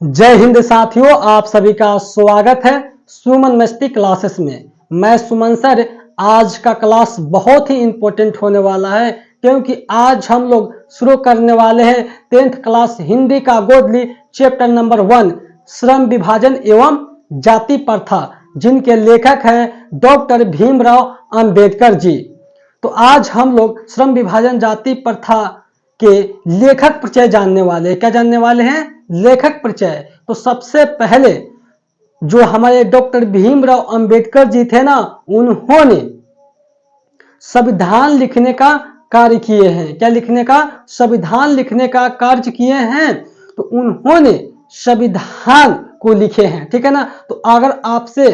जय हिंद साथियों, आप सभी का स्वागत है सुमन मस्ती क्लासेस में। मैं सुमन सर। आज का क्लास बहुत ही इंपॉर्टेंट होने वाला है क्योंकि आज हम लोग शुरू करने वाले हैं 10th क्लास हिंदी का गोदली चैप्टर नंबर 1 श्रम विभाजन एवं जाति प्रथा, जिनके लेखक हैं डॉक्टर भीमराव अंबेडकर जी। तो आज हम लोग श्रम विभाजन जाति प्रथा के लेखक परिचय जानने वाले हैं। क्या जानने वाले हैं? लेखक परिचय। तो सबसे पहले जो हमारे डॉक्टर भीमराव अंबेडकर जी थे ना, उन्होंने संविधान लिखने का कार्य किए हैं। क्या लिखने का? संविधान लिखने का कार्य किए हैं। तो उन्होंने संविधान को लिखे हैं, ठीक है ना। तो अगर आपसे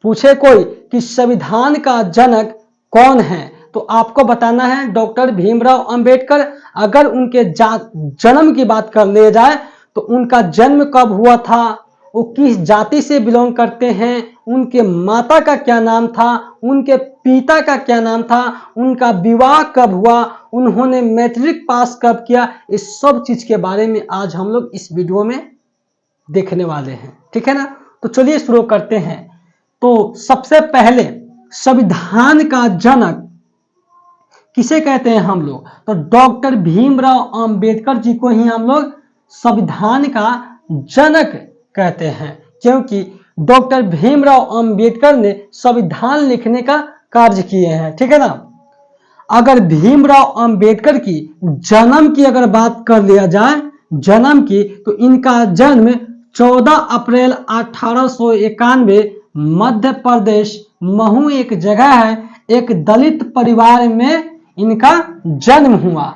पूछे कोई कि संविधान का जनक कौन है, तो आपको बताना है डॉक्टर भीमराव अंबेडकर। अगर उनके जन्म की बात कर ले जाए तो उनका जन्म कब हुआ था, वो किस जाति से बिलोंग करते हैं, उनके माता का क्या नाम था, उनके पिता का क्या नाम था, उनका विवाह कब हुआ, उन्होंने मैट्रिक पास कब किया, इस सब चीज के बारे में आज हम लोग इस वीडियो में देखने वाले हैं, ठीक है ना। तो चलिए शुरू करते हैं। तो सबसे पहले संविधान का जनक किसे कहते हैं हम लोग? तो डॉक्टर भीमराव अंबेडकर जी को ही हम लोग संविधान का जनक कहते हैं, क्योंकि डॉक्टर भीमराव अंबेडकर ने संविधान लिखने का कार्य किए हैं, ठीक है ना। अगर भीमराव अंबेडकर की जन्म की अगर बात कर लिया जाए, जन्म की, तो इनका जन्म 14 अप्रैल 1891 मध्य प्रदेश महू एक जगह है, एक दलित परिवार में इनका जन्म हुआ।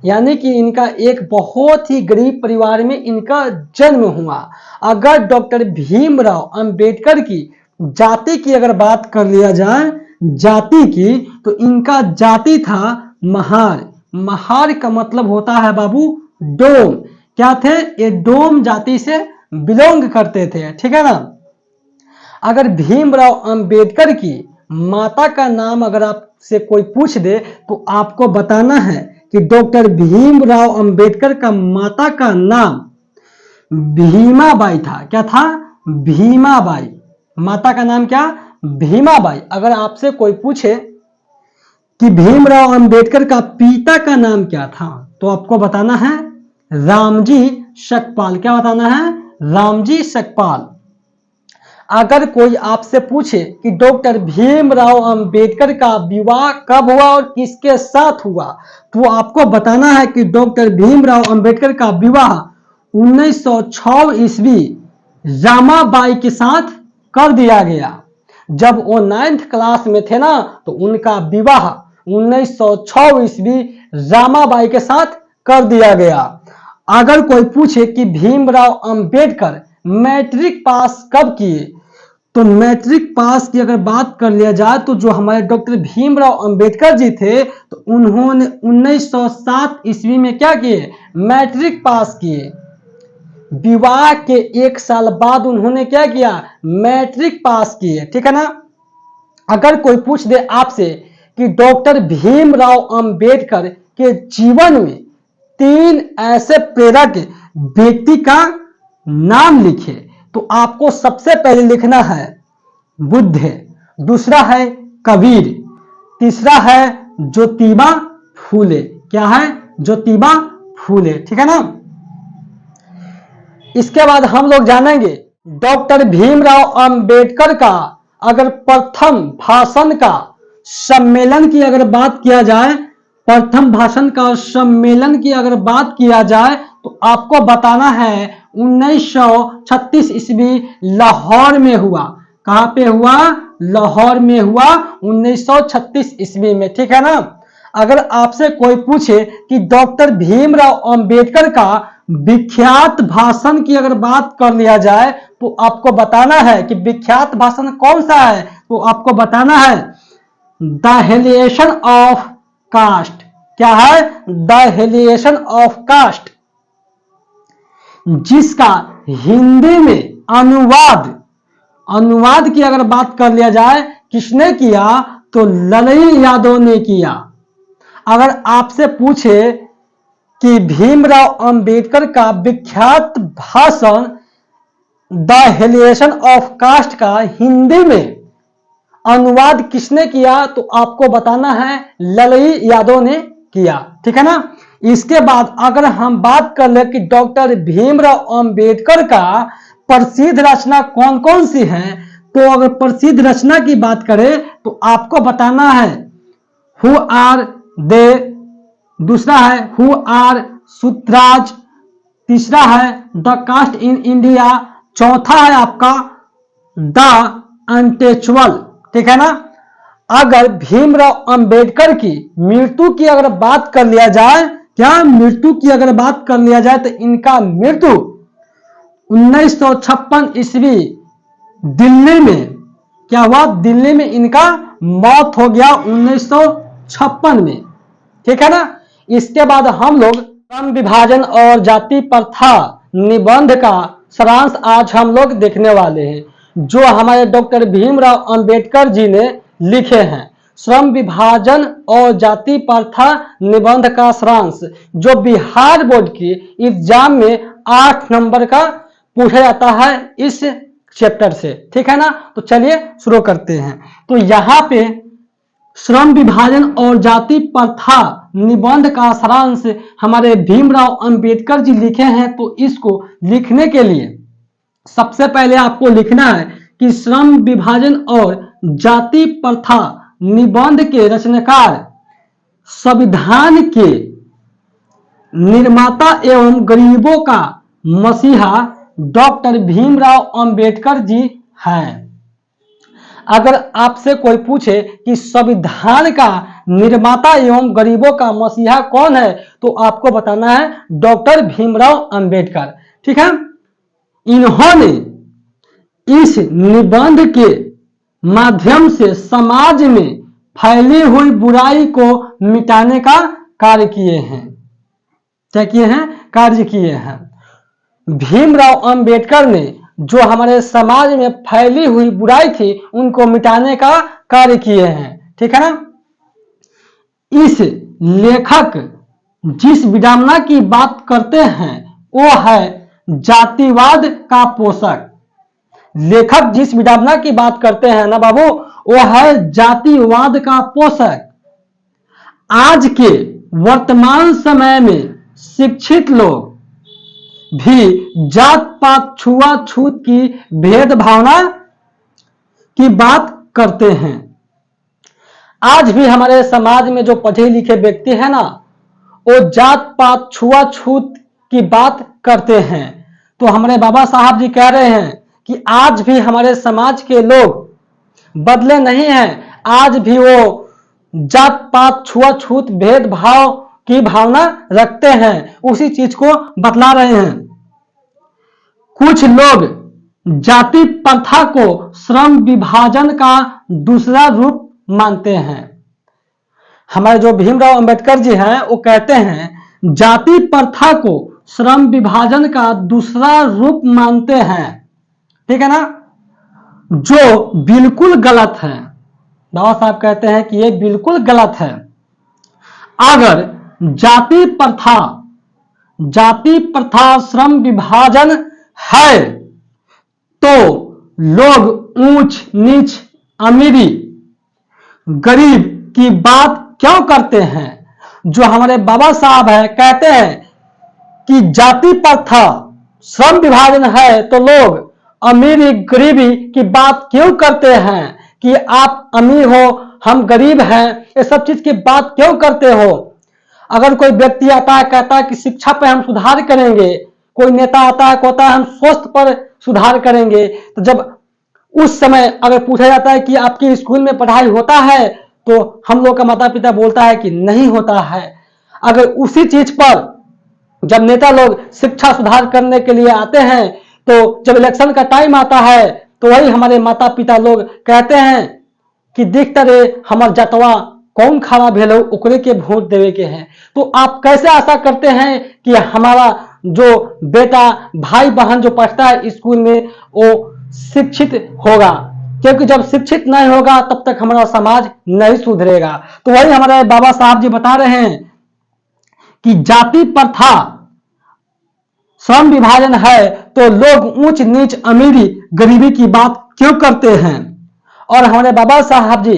यानी कि इनका एक बहुत ही गरीब परिवार में इनका जन्म हुआ। अगर डॉक्टर भीमराव अंबेडकर की जाति की अगर बात कर लिया जाए, जाति की, तो इनका जाति था महार। महार का मतलब होता है बाबू डोम। क्या थे ये? डोम जाति से बिलोंग करते थे, ठीक है ना। अगर भीमराव अंबेडकर की माता का नाम अगर आपसे कोई पूछ दे तो आपको बताना है कि डॉक्टर भीमराव अंबेडकर का माता का नाम भीमाबाई था। क्या था? भीमाबाई। माता का नाम क्या? भीमाबाई। अगर आपसे कोई पूछे कि भीमराव अंबेडकर का पिता का नाम क्या था, तो आपको बताना है रामजी सकपाल। क्या बताना है? रामजी सकपाल। अगर कोई आपसे पूछे कि डॉक्टर भीमराव अंबेडकर का विवाह कब हुआ और किसके साथ हुआ, तो आपको बताना है कि डॉक्टर भीमराव अंबेडकर का विवाह 1906 ईस्वी रामाबाई के साथ कर दिया गया। जब वो 9th क्लास में थे ना, तो उनका विवाह 1906 ईस्वी रामाबाई के साथ कर दिया गया। अगर कोई पूछे कि भीमराव अंबेडकर मैट्रिक पास कब किए, तो मैट्रिक पास की अगर बात कर लिया जाए तो जो हमारे डॉक्टर भीमराव अंबेडकर जी थे, तो उन्होंने 1907 ईस्वी में क्या किए? मैट्रिक पास किए। विवाह के 1 साल बाद उन्होंने क्या किया? मैट्रिक पास किए, ठीक है ना। अगर कोई पूछ दे आपसे कि डॉक्टर भीमराव अंबेडकर के जीवन में 3 ऐसे प्रेरक व्यक्ति का नाम लिखे, तो आपको सबसे पहले लिखना है बुद्ध, दूसरा है कबीर, तीसरा है ज्योतिबा फूले। क्या है? ज्योतिबा फूले, ठीक है ना। इसके बाद हम लोग जानेंगे डॉक्टर भीमराव अंबेडकर का अगर प्रथम भाषण का सम्मेलन की अगर बात किया जाए, प्रथम भाषण का सम्मेलन की अगर बात किया जाए, तो आपको बताना है 1936 ईस्वी लाहौर में हुआ। कहां पे हुआ? लाहौर में हुआ 1936 ईस्वी में, ठीक है ना। अगर आपसे कोई पूछे कि डॉक्टर भीमराव अंबेडकर का विख्यात भाषण की अगर बात कर लिया जाए, तो आपको बताना है कि विख्यात भाषण कौन सा है, तो आपको बताना है द हेलिएशन ऑफ कास्ट। क्या है? द हेलिएशन ऑफ कास्ट, जिसका हिंदी में अनुवाद की अगर बात कर लिया जाए, किसने किया? तो ललई यादव ने किया। अगर आपसे पूछे कि भीमराव अंबेडकर का विख्यात भाषण द हेलिएशन ऑफ कास्ट का हिंदी में अनुवाद किसने किया? तो आपको बताना है ललई यादव ने किया। ठीक है ना। इसके बाद अगर हम बात कर ले कि डॉक्टर भीमराव अंबेडकर का प्रसिद्ध रचना कौन कौन सी है, तो अगर प्रसिद्ध रचना की बात करें तो आपको बताना है हु आर दे, दूसरा है हु आर सूत्राज, तीसरा है द कास्ट इन इंडिया, चौथा है आपका द अनटचेबल। ठीक है ना। अगर भीमराव अंबेडकर की मृत्यु की अगर बात कर लिया जाए, क्या मृत्यु की अगर बात कर लिया जाए तो इनका मृत्यु 1956 ईस्वी दिल्ली में क्या हुआ? दिल्ली में इनका मौत हो गया 1956 में। ठीक है ना। इसके बाद हम लोग श्रम विभाजन और जाति प्रथा निबंध का सारांश आज हम लोग देखने वाले हैं, जो हमारे डॉक्टर भीमराव अंबेडकर जी ने लिखे हैं। श्रम विभाजन और जाति प्रथा निबंध का सारांश जो बिहार बोर्ड की एग्जाम में 8 नंबर का पूछा जाता है इस चैप्टर से। ठीक है ना। तो चलिए शुरू करते हैं। तो यहाँ पे श्रम विभाजन और जाति प्रथा निबंध का सारांश हमारे भीमराव अंबेडकर जी लिखे हैं। तो इसको लिखने के लिए सबसे पहले आपको लिखना है कि श्रम विभाजन और जाति प्रथा निबंध के रचनाकार संविधान के निर्माता एवं गरीबों का मसीहा डॉक्टर भीमराव अंबेडकर जी हैं। अगर आपसे कोई पूछे कि संविधान का निर्माता एवं गरीबों का मसीहा कौन है, तो आपको बताना है डॉक्टर भीमराव अंबेडकर। ठीक है। इन्होंने इस निबंध के माध्यम से समाज में फैली हुई बुराई को मिटाने का कार्य किए हैं। क्या किए हैं? कार्य किए हैं। भीमराव अंबेडकर ने जो हमारे समाज में फैली हुई बुराई थी उनको मिटाने का कार्य किए हैं। ठीक है ना। इस लेखक जिस विडंबना की बात करते हैं वो है जातिवाद का पोषक। लेखक जिस विडंबना की बात करते हैं ना बाबू, वो है जातिवाद का पोषक। आज के वर्तमान समय में शिक्षित लोग भी जात पात छुआछूत की भेदभावना की बात करते हैं। आज भी हमारे समाज में जो पढ़े लिखे व्यक्ति हैं ना, वो जात पात छुआछूत की बात करते हैं। तो हमारे बाबा साहब जी कह रहे हैं कि आज भी हमारे समाज के लोग बदले नहीं हैं। आज भी वो जात पात छुआछूत भेदभाव की भावना रखते हैं, उसी चीज को बतला रहे हैं। कुछ लोग जाति प्रथा को श्रम विभाजन का दूसरा रूप मानते हैं। हमारे जो भीमराव अंबेडकर जी हैं वो कहते हैं जाति प्रथा को श्रम विभाजन का दूसरा रूप मानते हैं। ठीक है ना। जो बिल्कुल गलत है। बाबा साहब कहते हैं कि ये बिल्कुल गलत है। अगर जाति प्रथा श्रम विभाजन है तो लोग ऊंच नीच अमीरी गरीब की बात क्यों करते हैं? जो हमारे बाबा साहब है कहते हैं कि जाति प्रथा श्रम विभाजन है तो लोग अमीरी गरीबी की बात क्यों करते हैं कि आप अमीर हो हम गरीब हैं, ये सब चीज की बात क्यों करते हो? अगर कोई व्यक्ति आता है कहता है कि शिक्षा पे हम सुधार करेंगे, कोई नेता आता है कहता है हम स्वास्थ्य पर सुधार करेंगे, तो जब उस समय अगर पूछा जाता है कि आपके स्कूल में पढ़ाई होता है तो हम लोग का माता पिता बोलता है कि नहीं होता है। अगर उसी चीज पर जब नेता लोग शिक्षा सुधार करने के लिए आते हैं तो जब इलेक्शन का टाइम आता है तो वही हमारे माता पिता लोग कहते हैं कि देखता रे हमार जतवा कौन खड़ा भेलो ओकरे के वोट देवे के हैं। तो आप कैसे आशा करते हैं कि हमारा जो बेटा भाई बहन जो पढ़ता है स्कूल में वो शिक्षित होगा? क्योंकि जब शिक्षित नहीं होगा तब तक हमारा समाज नहीं सुधरेगा। तो वही हमारे बाबा साहब जी बता रहे हैं कि जाति प्रथा श्रम विभाजन है तो लोग ऊंच नीच अमीरी गरीबी की बात क्यों करते हैं। और हमारे बाबा साहब जी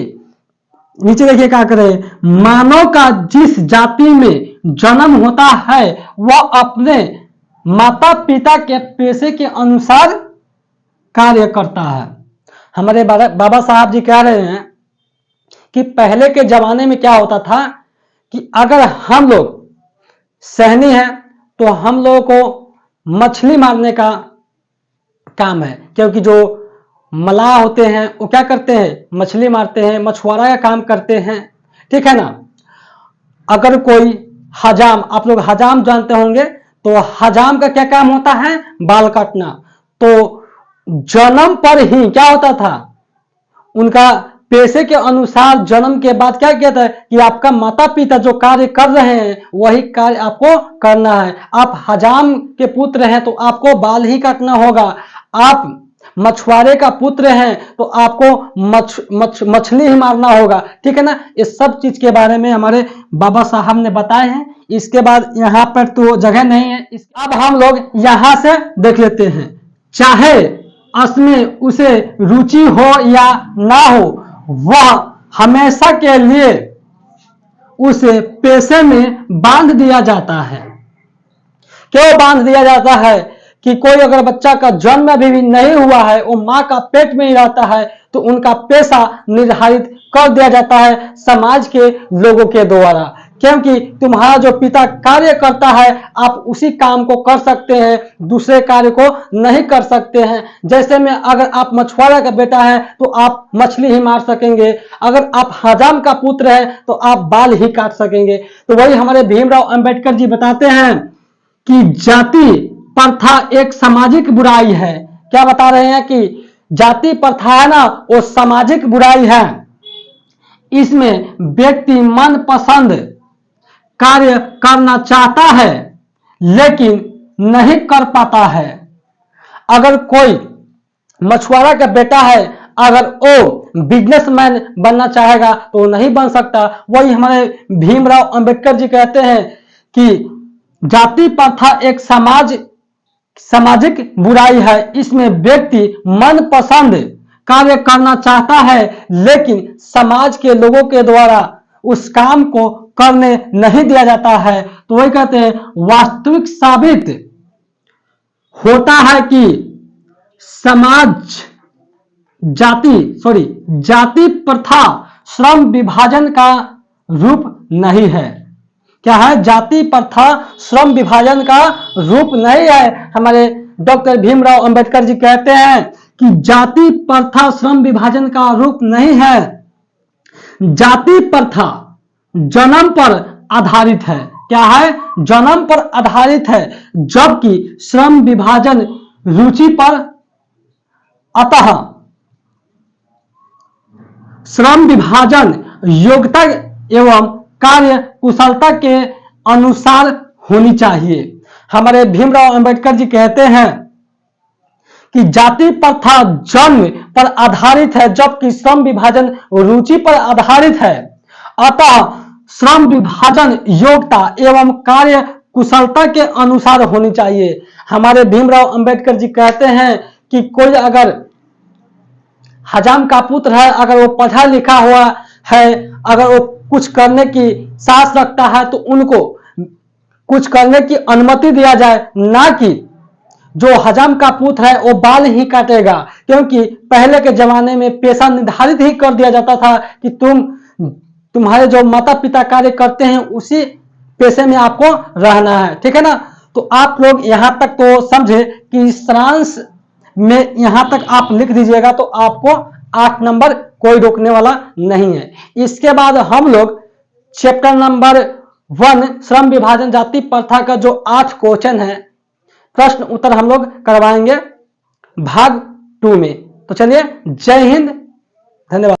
नीचे देखिए क्या करे, मानव का जिस जाति में जन्म होता है वह अपने माता पिता के पेशे के अनुसार कार्य करता है। हमारे बाबा साहब जी कह रहे हैं कि पहले के जमाने में क्या होता था कि अगर हम लोग सहनी हैं तो हम लोगों को मछली मारने का काम है, क्योंकि जो मलाह होते हैं वो क्या करते हैं, मछली मारते हैं, मछुआरा का काम करते हैं, ठीक है ना। अगर कोई हजाम, आप लोग हजाम जानते होंगे, तो हजाम का क्या काम होता है, बाल काटना। तो जन्म पर ही क्या होता था, उनका पेशे के अनुसार जन्म के बाद क्या कहता है कि आपका माता पिता जो कार्य कर रहे हैं वही कार्य आपको करना है। आप हजाम के पुत्र हैं तो आपको बाल ही काटना होगा। आप मछुआरे का पुत्र हैं तो आपको मछली ही मारना होगा, ठीक है ना। इस सब चीज के बारे में हमारे बाबा साहब ने बताए हैं। इसके बाद यहाँ पर तो जगह नहीं है, अब हम लोग यहाँ से देख लेते हैं। चाहे उसमें उसे रुचि हो या ना हो, वह हमेशा के लिए उसे पेशे में बांध दिया जाता है। क्यों बांध दिया जाता है कि कोई अगर बच्चा का जन्म अभी भी नहीं हुआ है, वो मां का पेट में ही रहता है, तो उनका पेशा निर्धारित कर दिया जाता है समाज के लोगों के द्वारा। क्योंकि तुम्हारा जो पिता कार्य करता है आप उसी काम को कर सकते हैं, दूसरे कार्य को नहीं कर सकते हैं। जैसे में अगर आप मछुआरा का बेटा है तो आप मछली ही मार सकेंगे, अगर आप हजाम का पुत्र है तो आप बाल ही काट सकेंगे। तो वही हमारे भीमराव अंबेडकर जी बताते हैं कि जाति प्रथा एक सामाजिक बुराई है। क्या बता रहे हैं कि जाति प्रथा है ना, वो सामाजिक बुराई है। इसमें व्यक्ति मन पसंद कार्य करना चाहता है लेकिन नहीं कर पाता है। अगर कोई मछुआरा का बेटा है, अगर वो बिजनेसमैन बनना चाहेगा तो नहीं बन सकता। वही हमारे भीमराव अंबेडकर जी कहते हैं कि जाति प्रथा एक सामाजिक बुराई है। इसमें व्यक्ति मन पसंद कार्य करना चाहता है लेकिन समाज के लोगों के द्वारा उस काम को करने नहीं दिया जाता है। तो वही कहते हैं वास्तविक साबित होता है कि जाति प्रथा श्रम विभाजन का रूप नहीं है। क्या है, जाति प्रथा श्रम विभाजन का रूप नहीं है। हमारे डॉक्टर भीमराव अंबेडकर जी कहते हैं कि जाति प्रथा श्रम विभाजन का रूप नहीं है। जाति प्रथा जन्म पर आधारित है। क्या है, जन्म पर आधारित है, जबकि श्रम विभाजन रुचि पर। अतः श्रम विभाजन योग्यता एवं कार्य कुशलता के अनुसार होनी चाहिए। हमारे भीमराव अंबेडकर जी कहते हैं कि जाति प्रथा जन्म पर आधारित है जबकि श्रम विभाजन रुचि पर आधारित है। अतः श्रम विभाजन योग्यता एवं कार्य कुशलता के अनुसार होनी चाहिए। हमारे भीमराव अंबेडकर जी कहते हैं कि कोई अगर हजाम का पुत्र है, अगर वो पढ़ा लिखा हुआ है, अगर वो कुछ करने की साहस रखता है तो उनको कुछ करने की अनुमति दिया जाए, ना कि जो हजाम का पुत्र है वो बाल ही काटेगा। क्योंकि पहले के जमाने में पेशा निर्धारित ही कर दिया जाता था कि तुम्हारे जो माता पिता कार्य करते हैं उसी पेशे में आपको रहना है, ठीक है ना। तो आप लोग यहां तक तो समझे कि सारांश में यहां तक आप लिख दीजिएगा तो आपको 8 नंबर कोई रोकने वाला नहीं है। इसके बाद हम लोग चैप्टर नंबर 1 श्रम विभाजन जाति प्रथा का जो 8 क्वेश्चन है, प्रश्न उत्तर हम लोग करवाएंगे भाग 2 में। तो चलिए, जय हिंद, धन्यवाद।